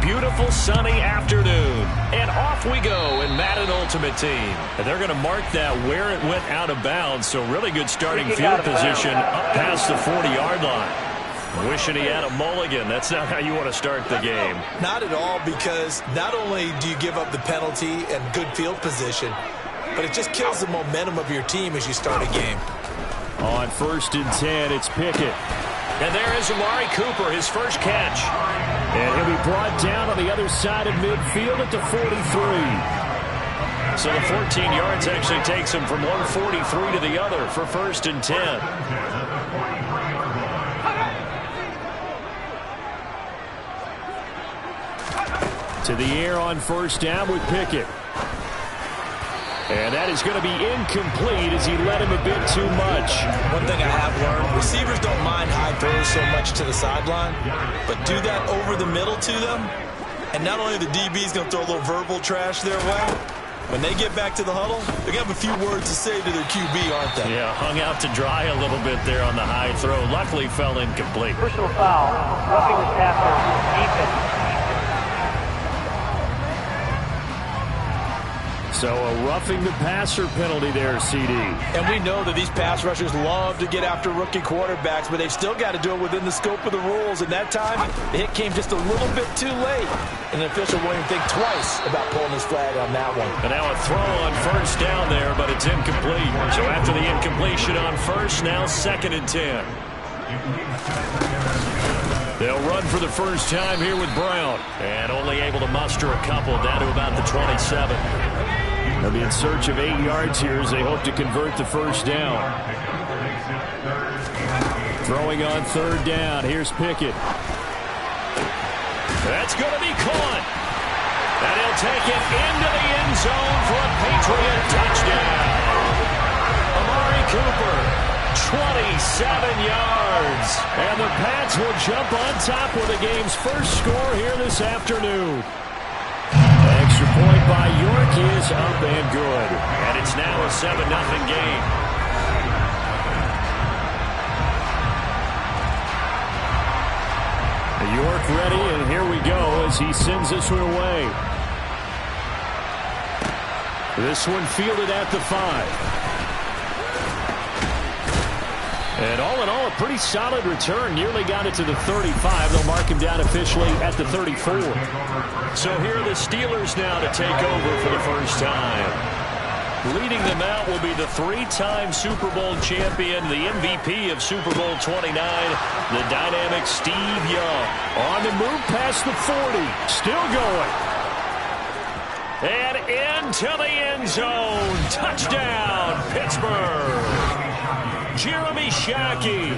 beautiful sunny afternoon. And off we go in Madden Ultimate Team. And they're going to mark that where it went out of bounds. So really good starting field position up past the 40-yard line. Wishing he had a mulligan. That's not how you want to start the game. Not at all, because not only do you give up the penalty and good field position, but it just kills the momentum of your team as you start a game. On 1st and 10, it's Pickett. And there is Amari Cooper, his first catch. And he'll be brought down on the other side of midfield at the 43. So the 14 yards actually takes him from 143 to the other for 1st and 10. To the air on 1st down with Pickett. And that is going to be incomplete as he led him a bit too much. One thing I have learned, receivers don't mind high throws so much to the sideline, but do that over the middle to them, and not only the DB's going to throw a little verbal trash their way, when they get back to the huddle, they're going to have a few words to say to their QB, aren't they? Yeah, hung out to dry a little bit there on the high throw. Luckily fell incomplete. Personal foul, roughing the passer, defense. So a roughing the passer penalty there, CD. And we know that these pass rushers love to get after rookie quarterbacks, but they've still got to do it within the scope of the rules. And that time, the hit came just a little bit too late. And the official won't even think twice about pulling his flag on that one. And now a throw on 1st down there, but it's incomplete. So after the incompletion on 1st, now 2nd and 10. They'll run for the first time here with Brown. And only able to muster a couple down to about the 27. They'll be in search of 8 yards here as they hope to convert the 1st down. Throwing on 3rd down. Here's Pickett. That's going to be caught. And he'll take it into the end zone for a Patriot touchdown. Amari Cooper, 27 yards. And the Pats will jump on top with the game's first score here this afternoon. Extra point by York is up and good. And it's now a 7-0 game. York ready, and here we go as he sends this one away. This one fielded at the 5. And all in all, a pretty solid return. Nearly got it to the 35. They'll mark him down officially at the 34. So here are the Steelers now to take over for the first time. Leading them out will be the 3-time Super Bowl champion, the MVP of Super Bowl 29, the dynamic Steve Young. On the move past the 40. Still going. And into the end zone. Touchdown, Pittsburgh. Jeremy Shockey,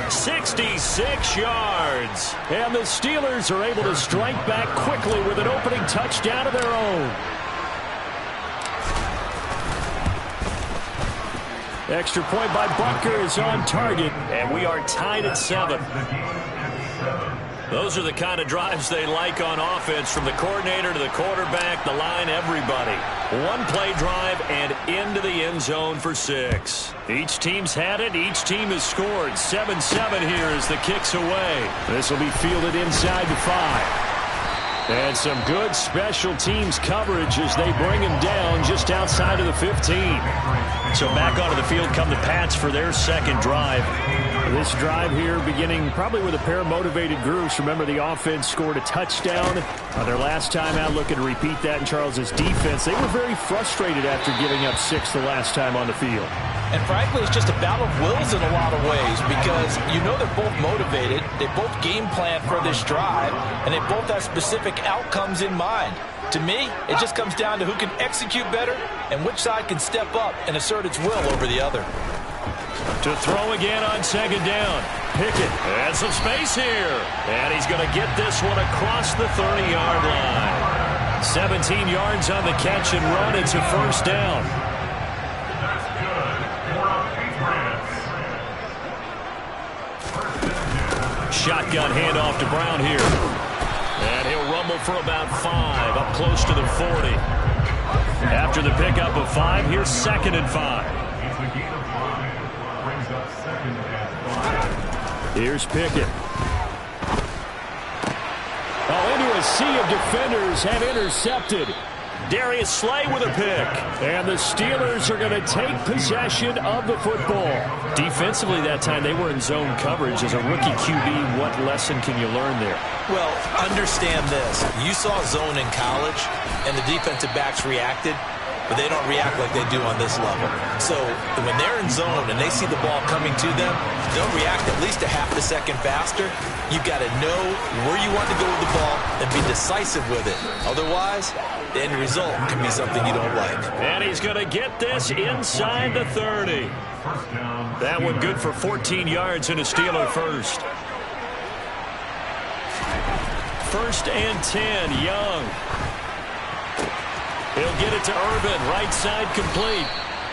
66 yards. And the Steelers are able to strike back quickly with an opening touchdown of their own. Extra point by Butker is on target. And we are tied at 7. Those are the kind of drives they like on offense, from the coordinator to the quarterback, the line, everybody. One-play drive and into the end zone for 6. Each team's had it. Each team has scored. 7-7 here as the kick's away. This will be fielded inside the 5. And some good special teams coverage as they bring him down just outside of the 15. So back onto the field come the Pats for their second drive. This drive here beginning probably with a pair of motivated groups. Remember, the offense scored a touchdown on their last time out. Looking to repeat that in Charles's defense. They were very frustrated after giving up 6 the last time on the field. And frankly, it's just a battle of wills in a lot of ways, because you know they're both motivated, they both game plan for this drive, and they both have specific outcomes in mind. To me, it just comes down to who can execute better and which side can step up and assert its will over the other. To throw again on 2nd down. Pickett has some space here. And he's going to get this one across the 30-yard line. 17 yards on the catch and run. It's a 1st down. Shotgun handoff to Brown here. And he'll rumble for about 5, up close to the 40. After the pickup of 5, here's 2nd and 5. Here's Pickett. Oh, into a sea of defenders have intercepted. Darius Slay with a pick. And the Steelers are going to take possession of the football. Defensively that time, they were in zone coverage. As a rookie QB, what lesson can you learn there? Well, understand this. You saw zone in college, and the defensive backs reacted, but they don't react like they do on this level. So when they're in zone and they see the ball coming to them, they'll react at least a half a second faster. You've got to know where you want to go with the ball and be decisive with it. Otherwise, the end result can be something you don't like. And he's going to get this inside the 30. That one good for 14 yards and a Steeler first. 1st and 10, Young. He'll get it to Urban, right side complete.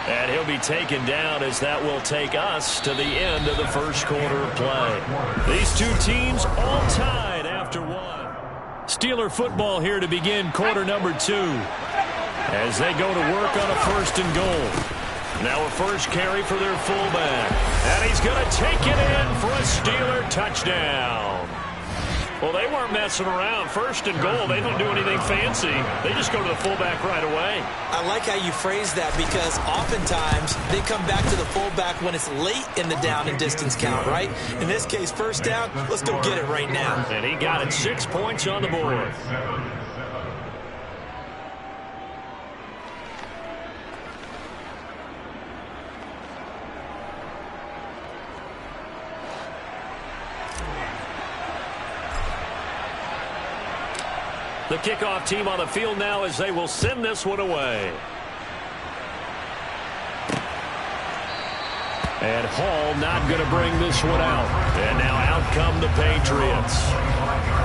And he'll be taken down as that will take us to the end of the first quarter of play. These two teams all tied after one. Steeler football here to begin quarter number 2. As they go to work on a 1st and goal. Now a first carry for their fullback. And he's going to take it in for a Steeler touchdown. Well, they weren't messing around. 1st and goal, they don't do anything fancy. They just go to the fullback right away. I like how you phrase that because oftentimes they come back to the fullback when it's late in the down and distance count, right? In this case, 1st down, let's go get it right now. And he got it, 6 points on the board. The kickoff team on the field now as they will send this one away. And Hall not going to bring this one out. And now out come the Patriots.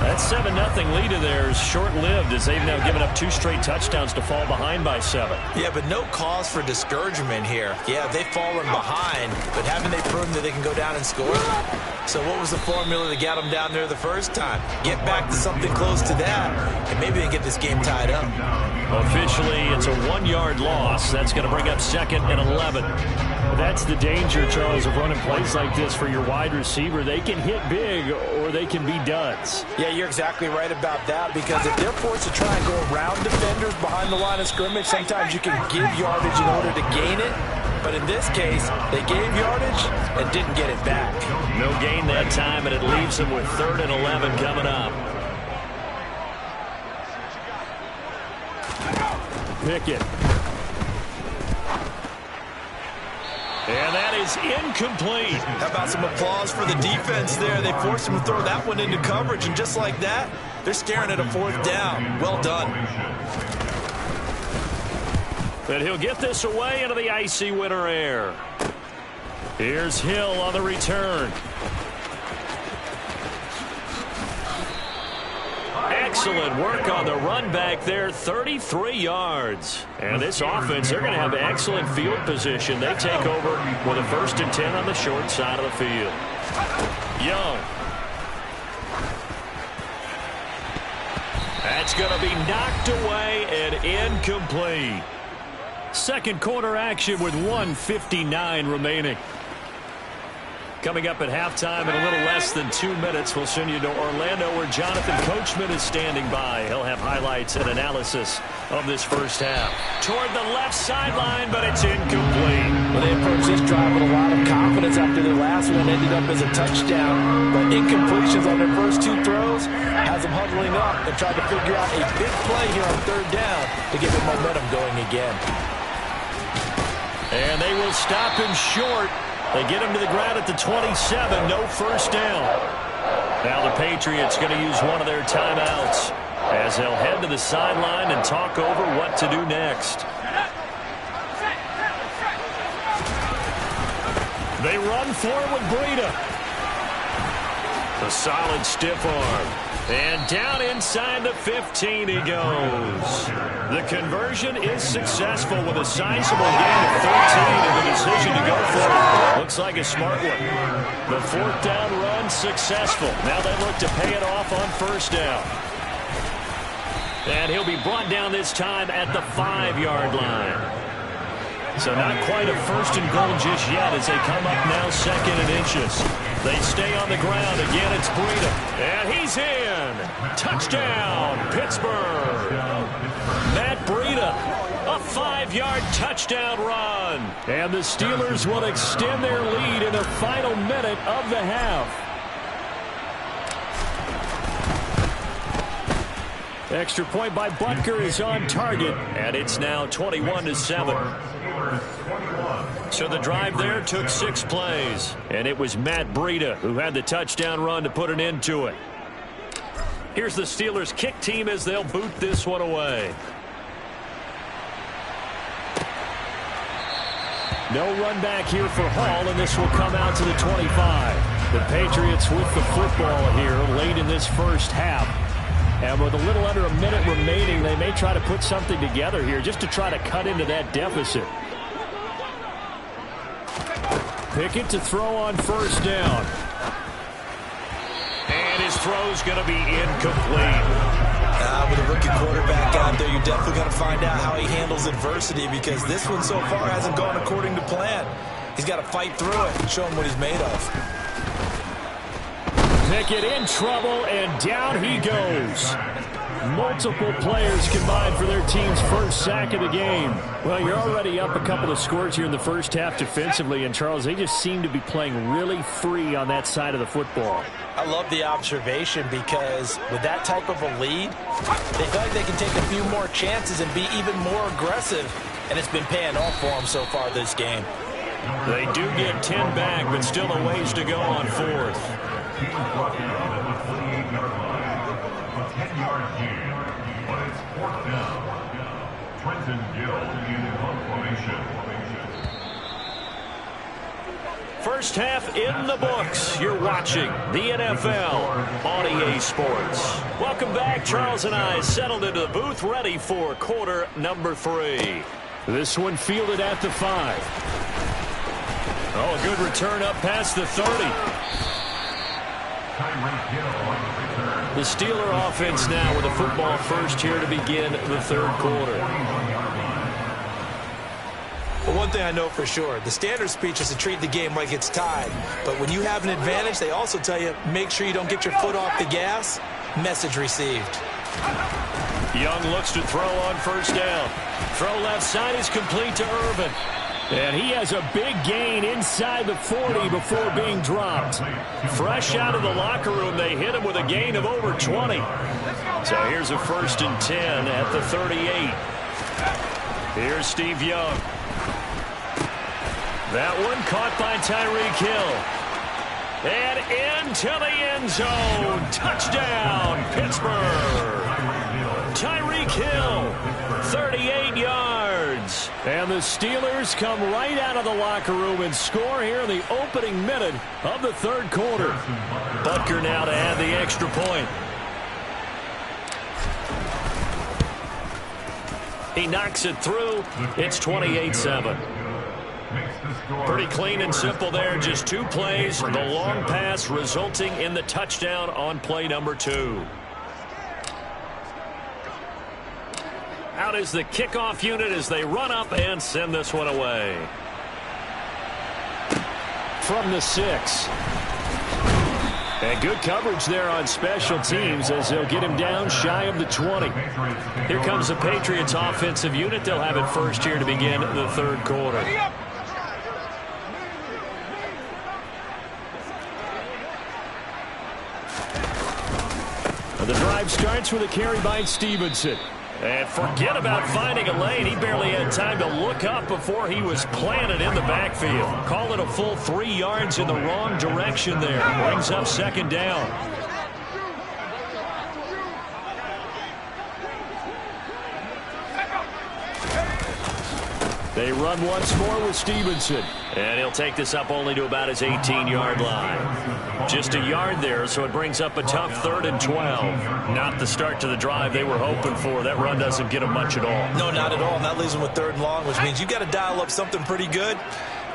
That 7-0 lead of theirs short-lived as they've now given up 2 straight touchdowns to fall behind by 7. Yeah, but no cause for discouragement here. Yeah, they've fallen behind, but haven't they proven that they can go down and score? So what was the formula that got them down there the first time? Get back to something close to that, and maybe they can get this game tied up. Officially, it's a 1-yard loss. That's going to bring up 2nd and 11. That's the danger, Charles, of running plays like this for your wide receiver. They can hit big or they can be duds. Yeah, you're exactly right about that because if they're forced to try and go around defenders behind the line of scrimmage, sometimes you can give yardage in order to gain it. But in this case, they gave yardage and didn't get it back. No gain that time, and it leaves them with 3rd and 11 coming up. Pickett. And that is incomplete. How about some applause for the defense there? They forced him to throw that one into coverage, and just like that, they're staring at a 4th down. Well done. But he'll get this away into the icy winter air. Here's Hill on the return. Excellent work on the run back there, 33 yards. And this offense, they're going to have excellent field position. They take over with a 1st and 10 on the short side of the field. Young. That's going to be knocked away and incomplete. Second quarter action with 1:59 remaining. Coming up at halftime in a little less than 2 minutes, we'll send you to Orlando where Jonathan Coachman is standing by. He'll have highlights and analysis of this first half. Toward the left sideline, but it's incomplete. Well, they approached this drive with a lot of confidence after their last one ended up as a touchdown. But incompletions on their first 2 throws has them huddling up and trying to figure out a big play here on 3rd down to get the momentum going again. And they will stop him short. They get him to the ground at the 27. No 1st down. Now the Patriots going to use one of their timeouts as they'll head to the sideline and talk over what to do next. They run for it with Breida. A solid stiff arm. And down inside the 15 he goes. The conversion is successful with a sizable gain of 13 and the decision to go for it. Looks like a smart one. The 4th down run successful. Now they look to pay it off on 1st down. And he'll be brought down this time at the 5-yard line. So not quite a 1st and goal just yet as they come up now 2nd and inches. They stay on the ground. Again, it's Breida. And he's in. Touchdown, Pittsburgh. Matt Breida, a 5-yard touchdown run. And the Steelers will extend their lead in the final minute of the half. Extra point by Butker is on target. And it's now 21-7. So the drive there took 6 plays. And it was Matt Breida who had the touchdown run to put an end to it. Here's the Steelers kick team as they'll boot this one away. No run back here for Hall, and this will come out to the 25. The Patriots with the football here late in this first half. And with a little under a minute remaining, they may try to put something together here just to try to cut into that deficit. Pickett to throw on first down. And his throw's going to be incomplete. With a rookie quarterback out there, you're definitely going to find out how he handles adversity, because this one so far hasn't gone according to plan. He's got to fight through it and show him what he's made of. Pickett in trouble, and down he goes. Multiple players combined for their team's first sack of the game. Well, you're already up a couple of scores here in the first half defensively, and Charles, they just seem to be playing really free on that side of the football. I love the observation, because with that type of a lead, they feel like they can take a few more chances and be even more aggressive, and it's been paying off for them so far this game. They do get 10 back, but still a ways to go on fourth. First half in the books. You're watching the NFL on EA Sports. Welcome back. Charles and I settled into the booth, ready for quarter number 3. This one fielded at the 5. Oh, a good return up past the 30. The Steeler offense now with a football first here to begin the third quarter. Well, one thing I know for sure, the standard speech is to treat the game like it's tied. But when you have an advantage, they also tell you, make sure you don't get your foot off the gas. Message received. Young looks to throw on first down. Throw left side is complete to Irvin. And he has a big gain inside the 40 before being dropped. Fresh out of the locker room, they hit him with a gain of over 20. So here's a 1st and 10 at the 38. Here's Steve Young. That one caught by Tyreek Hill. And into the end zone. Touchdown, Pittsburgh. Tyreek Hill, 38 yards. And the Steelers come right out of the locker room and score here in the opening minute of the third quarter. Butker now to add the extra point. He knocks it through. It's 28-7. Pretty clean and simple there. Just 2 plays. The long pass resulting in the touchdown on play number 2. Out is the kickoff unit as they run up and send this one away. From the 6. And good coverage there on special teams as they'll get him down shy of the 20. Here comes the Patriots offensive unit. They'll have it first here to begin the third quarter. The drive starts with a carry by Stevenson. And forget about finding a lane. He barely had time to look up before he was planted in the backfield. Call it a full 3 yards in the wrong direction there. Brings up second down. They run once more with Stevenson. And he'll take this up only to about his 18-yard line. Just a yard there, so it brings up a tough 3rd and 12. Not the start to the drive they were hoping for. That run doesn't get them much at all. No, not at all. And that leaves them with 3rd and long, which means you've got to dial up something pretty good.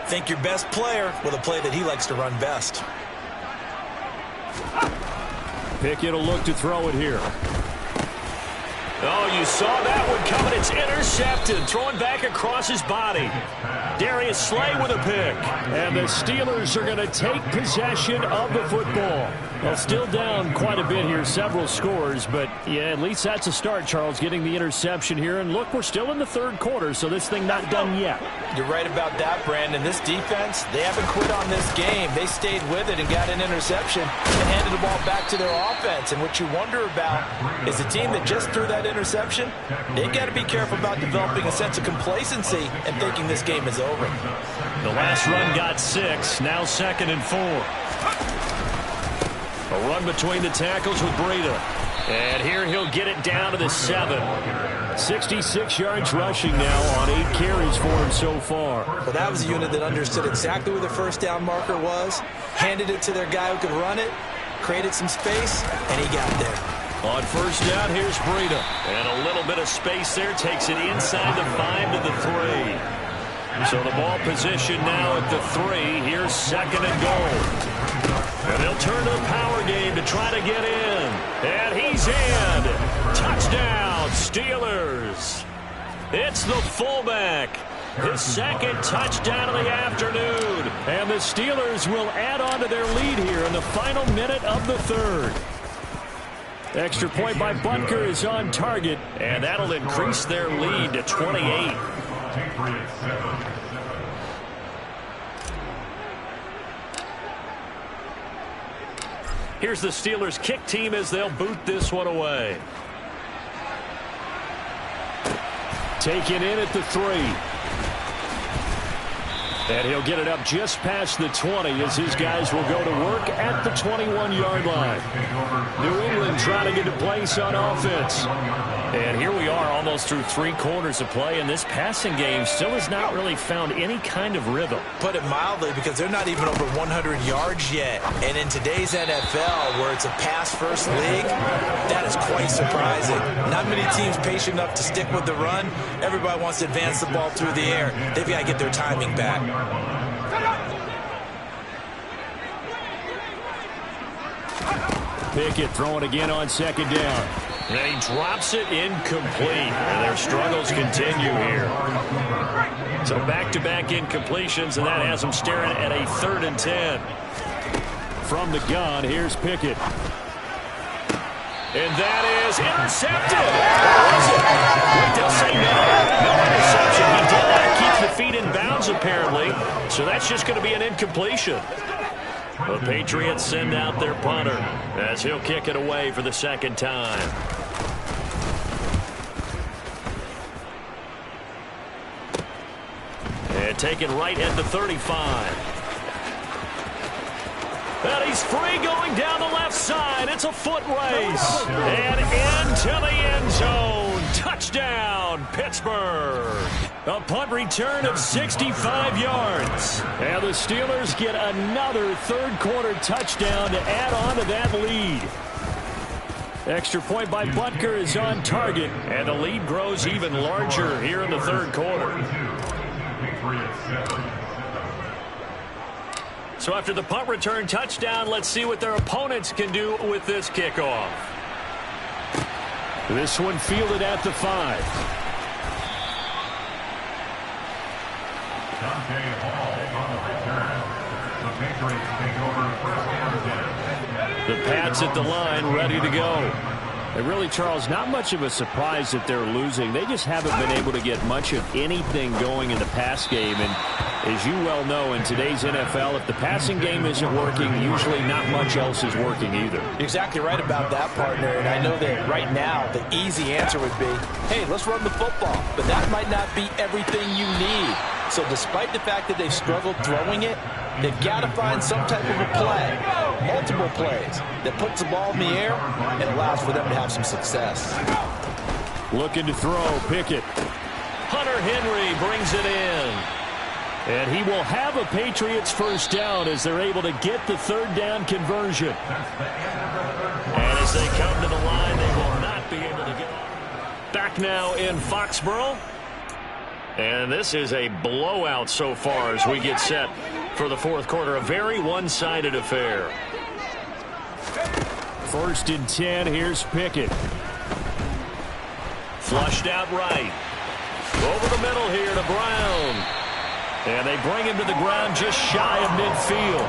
Think your best player with a play that he likes to run best. Pickett will look to throw it here. Oh, you saw that one coming. It's intercepted. Throwing back across his body. Darius Slay with a pick. And the Steelers are going to take possession of the football. Well, still down quite a bit here, several scores, but yeah, at least that's a start, Charles, getting the interception here. And look, we're still in the third quarter, so this thing not done yet. You're right about that, Brandon. This defense, they haven't quit on this game. They stayed with it and got an interception and handed the ball back to their offense. And what you wonder about is a team that just threw that interception, they got to be careful about developing a sense of complacency and thinking this game is over. The last run got 6, now 2nd and 4. A run between the tackles with Breida. And here he'll get it down to the 7. 66 yards rushing now on 8 carries for him so far. Well, that was a unit that understood exactly where the first down marker was, handed it to their guy who could run it, created some space, and he got there. On first down, here's Breida. And a little bit of space there. Takes it inside the 5 to the 3. So the ball position now at the 3. Here's 2nd and goal. And they'll turn to the power game to try to get in. And he's in. Touchdown, Steelers. It's the fullback. His 2nd touchdown of the afternoon. And the Steelers will add on to their lead here in the final minute of the 3rd. Extra point by Butker is on target. And that'll increase their lead to 28. Here's the Steelers kick team as they'll boot this one away. Taken in at the 3. And he'll get it up just past the 20 as his guys will go to work at the 21-yard line. New England trying to get a place on offense. And here we are almost through 3 quarters of play, and this passing game still has not really found any kind of rhythm. Put it mildly, because they're not even over 100 yards yet. And in today's NFL, where it's a pass-first league, that is quite surprising. Not many teams patient enough to stick with the run. Everybody wants to advance the ball through the air. They've got to get their timing back. Pickett throwing again on 2nd down. And he drops it incomplete. And their struggles continue here. So back-to-back incompletions, and that has them staring at a 3rd and 10. From the gun, here's Pickett. And that is intercepted. Was it? Wait, they'll say no. No interception. He did not keep the feet in bounds, apparently. So that's just going to be an incompletion. The Patriots send out their punter as he'll kick it away for the 2nd time. And taken right at the 35. And he's free going down the left side. It's a foot race. And into the end zone. Touchdown, Pittsburgh. A punt return of 65 yards. And the Steelers get another 3rd quarter touchdown to add on to that lead. Extra point by Butker is on target. And the lead grows even larger here in the 3rd quarter. So after the punt return touchdown, let's see what their opponents can do with this kickoff. This one fielded at the 5. The Pats at the line, ready to go. And really, Charles, not much of a surprise that they're losing. They just haven't been able to get much of anything going in the pass game. And as you well know, in today's NFL, if the passing game isn't working, usually not much else is working either. You're exactly right about that, partner. And I know that right now the easy answer would be, hey, let's run the football. But that might not be everything you need. So despite the fact that they've struggled throwing it, they've got to find some type of a play, multiple plays, that puts the ball in the air and allows for them to have some success. Looking to throw, Pickett. Hunter Henry brings it in. And he will have a Patriots 1st down as they're able to get the 3rd down conversion. And as they come to the line, they will not be able to get back now in Foxborough. And this is a blowout so far as we get set for the 4th quarter. A very one-sided affair. 1st and 10, here's Pickett. Flushed out right. Over the middle here to Brown. And they bring him to the ground just shy of midfield.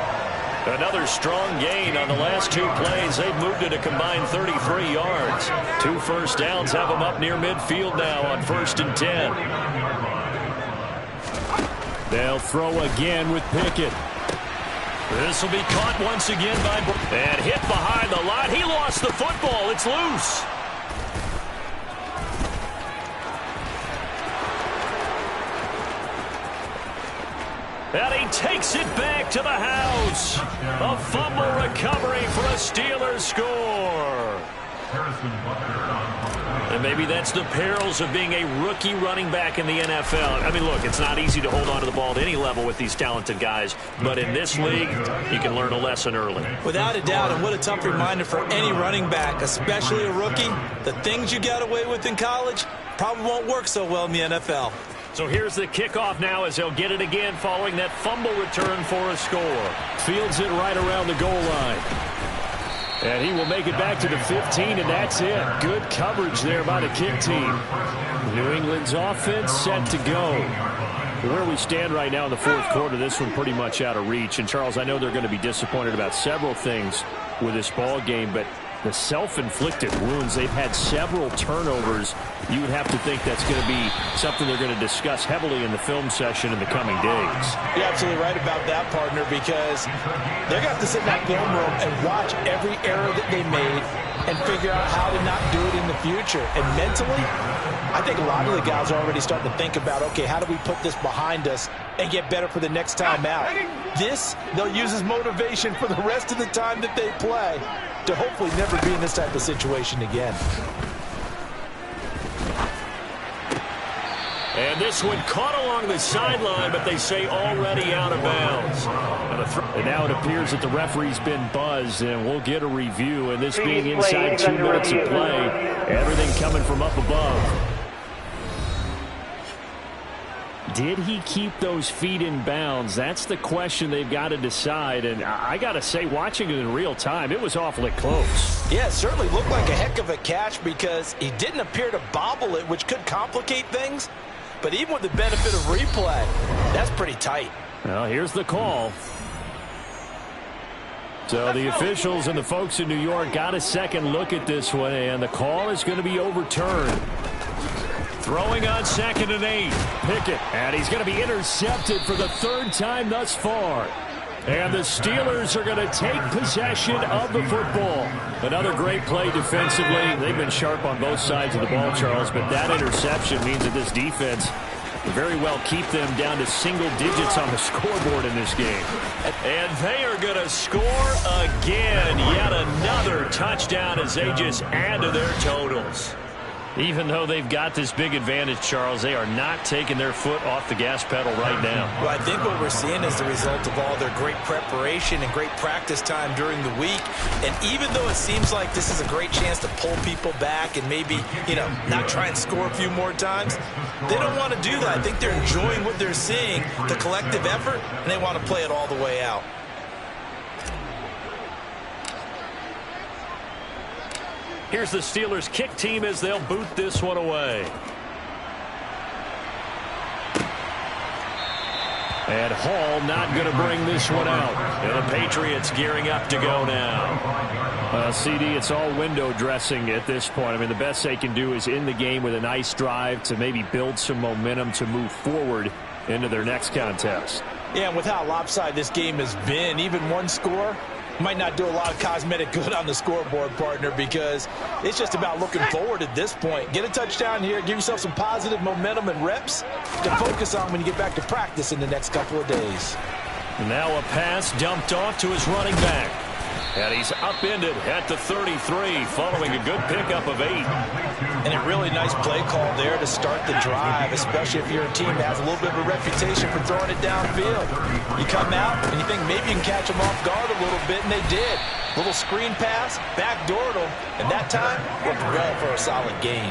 Another strong gain on the last 2 plays. They've moved it a combined 33 yards. 2 first downs have them up near midfield now on 1st and 10. They'll throw again with Pickett. This will be caught once again by and hit behind the line. He lost the football. It's loose. And he takes it back to the house. A fumble recovery for a Steelers score. And maybe that's the perils of being a rookie running back in the NFL. I mean, look, it's not easy to hold on to the ball at any level with these talented guys. But in this league, you can learn a lesson early. Without a doubt, and what a tough reminder for any running back, especially a rookie. The things you got away with in college probably won't work so well in the NFL. So here's the kickoff now as they'll get it again following that fumble return for a score. Fields it right around the goal line. And he will make it back to the 15, and that's it. Good coverage there by the kick team. New England's offense set to go. Where we stand right now in the 4th quarter, this one pretty much out of reach. And, Charles, I know they're going to be disappointed about several things with this ball game, but the self-inflicted wounds, they've had several turnovers. You would have to think that's going to be something they're going to discuss heavily in the film session in the coming days. You're absolutely right about that, partner, because they're going to have to sit in that film room and watch every error that they made and figure out how to not do it in the future. And mentally, I think a lot of the guys are already starting to think about, okay, how do we put this behind us and get better for the next time out? This, they'll use as motivation for the rest of the time that they play to hopefully never be in this type of situation again. And this one caught along the sideline, but they say already out of bounds. And now it appears that the referee's been buzzed, and we'll get a review. And this being inside 2 minutes of play, everything coming from up above. Did he keep those feet in bounds? That's the question they've got to decide. And I got to say, watching it in real time, it was awfully close. Yeah, it certainly looked like a heck of a catch because he didn't appear to bobble it, which could complicate things. But even with the benefit of replay, that's pretty tight. Well, here's the call. So the officials and the folks in New York got a second look at this one, and the call is going to be overturned. Throwing on 2nd and 8. Pickett. And he's going to be intercepted for the 3rd time thus far. And the Steelers are going to take possession of the football. Another great play defensively. They've been sharp on both sides of the ball, Charles, but that interception means that this defense will very well keep them down to single digits on the scoreboard in this game. And they are going to score again. Yet another touchdown as they just add to their totals. Even though they've got this big advantage, Charles, they are not taking their foot off the gas pedal right now. Well, I think what we're seeing is the result of all their great preparation and great practice time during the week. And even though it seems like this is a great chance to pull people back and maybe, not try and score a few more times, they don't want to do that. I think they're enjoying what they're seeing, the collective effort, and they want to play it all the way out. Here's the Steelers kick team as they'll boot this one away. And Hall not going to bring this one out. And the Patriots gearing up to go now. CD, it's all window dressing at this point. I mean, the best they can do is in the game with a nice drive to maybe build some momentum to move forward into their next contest. Yeah, and with how lopsided this game has been, even one score might not do a lot of cosmetic good on the scoreboard, partner, because it's just about looking forward at this point. Get a touchdown here, give yourself some positive momentum and reps to focus on when you get back to practice in the next couple of days. Now a pass dumped off to his running back. And he's upended at the 33 following a good pickup of 8. And a really nice play call there to start the drive, especially if you're a team that has a little bit of a reputation for throwing it downfield. You come out and you think maybe you can catch them off guard a little bit, and they did. Little screen pass, backdoored them, and that time worked well for a solid gain.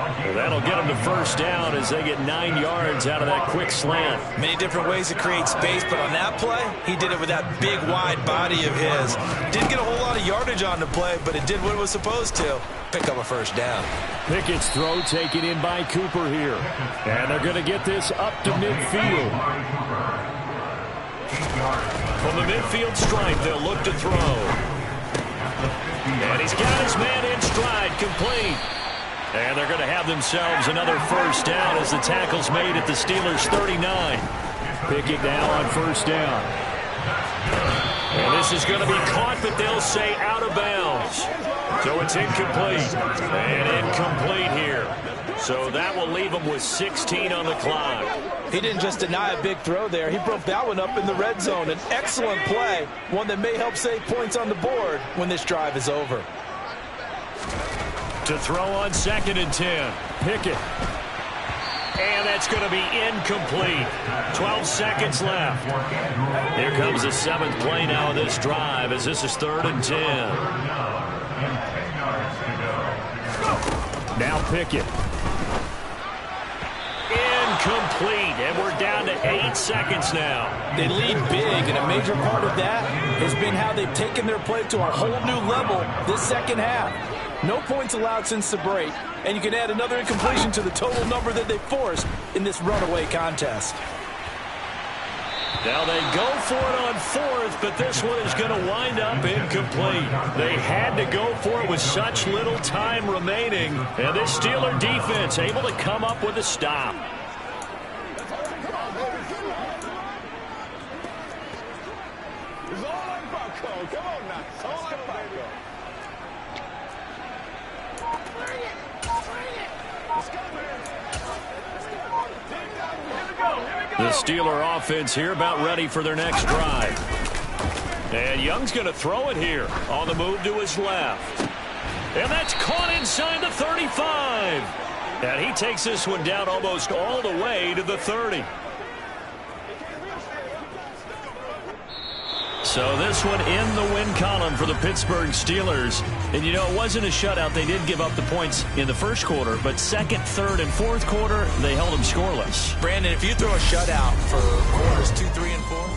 Well, that'll get them to first down as they get 9 yards out of that quick slant. Many different ways to create space, but on that play, he did it with that big, wide body of his. Didn't get a whole lot of yardage on the play, but it did what it was supposed to. Pick up a first down. Pickett's throw taken in by Cooper here. And they're going to get this up to midfield. From the midfield stripe, they'll look to throw. And he's got his man in stride, complete. And they're going to have themselves another first down as the tackle's made at the Steelers' 39. Pickett now on first down. And this is going to be caught, but they'll say out of bounds. So it's incomplete. And incomplete here. So that will leave them with 16 on the clock. He didn't just deny a big throw there. He broke that one up in the red zone. An excellent play, one that may help save points on the board when this drive is over. To throw on 2nd and 10. Pickett. And that's going to be incomplete. 12 seconds left. Here comes the 7th play now of this drive as this is 3rd and 10. Now Pickett. Incomplete, and we're down to 8 seconds now. They lead big, and a major part of that has been how they've taken their play to a whole new level this second half. No points allowed since the break, and you can add another incompletion to the total number that they forced in this runaway contest. Now they go for it on 4th, but this one is going to wind up incomplete. They had to go for it with such little time remaining, and this Steeler defense able to come up with a stop. It's all on Bucko. Come on now. It's all on Bucko. Bring it. Let's go, man. Here we go. The Steeler offense here about ready for their next drive. And Young's going to throw it here on the move to his left. And that's caught inside the 35. And he takes this one down almost all the way to the 30. So this one in the win column for the Pittsburgh Steelers. And, you know, it wasn't a shutout. They did give up the points in the first quarter, but second, third, and fourth quarter, they held them scoreless. Brandon, if you throw a shutout for quarters 2, 3, and 4,